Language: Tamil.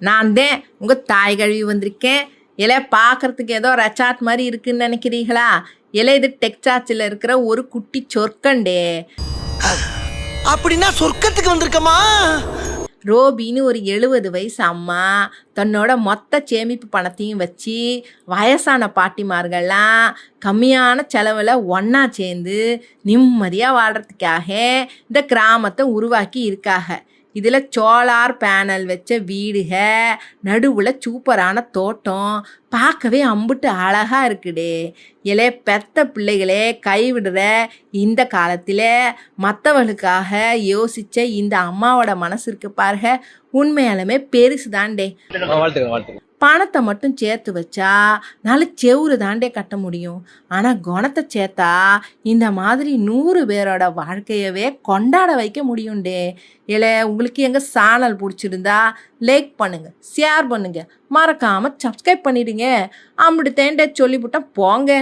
நான் தான் உங்கள் தாய் கழுவி வந்திருக்கேன். இலை பார்க்குறதுக்கு ஏதோ ரெசார்ட் மாதிரி இருக்குன்னு நினைக்கிறீங்களா? இலை இது டெக்சாஸில் இருக்கிற ஒரு குட்டி சொர்க்கண்டே. அப்படின்னா சொர்க்கத்துக்கு வந்திருக்கமா? ரோபின்னு ஒரு 70 வயசு அம்மா தன்னோட மொத்த சேமிப்பு பணத்தையும் வச்சு வயசான பாட்டிமார்கள்லாம் கம்மியான செலவில் ஒன்றா சேர்ந்து நிம்மதியாக வாழ்கிறதுக்காக இந்த கிராமத்தை உருவாக்கி இருக்காங்க. இதில் சோலார் பேனல் வச்ச வீடுக, நடுவில் சூப்பரான தோட்டம், பார்க்கவே அம்புட்டு அழகாக இருக்குடே. இலே பெத்த பிள்ளைகளே கைவிடுற இந்த காலத்தில் மற்றவர்களுக்காக யோசித்த இந்த அம்மாவோட மனசு இருக்கு பாருங்க, உண்மையாலுமே பெருசு தாண்டே. பணத்தை மட்டும் சேர்த்து வச்சா நல்ல செவுறு தாண்டே கட்ட முடியும். ஆனால் குணத்தை சேர்த்தா இந்த மாதிரி 100 பேரோட வாழ்க்கையவே கொண்டாட வைக்க முடியும்டே. இல்லை உங்களுக்கு எங்கள் சேனல் பிடிச்சிருந்தா லைக் பண்ணுங்கள், ஷேர் பண்ணுங்கள், மறக்காமல் சப்ஸ்கிரைப் பண்ணிடுங்க. அப்படி தேண்டே சொல்லிவிட்டா போங்க.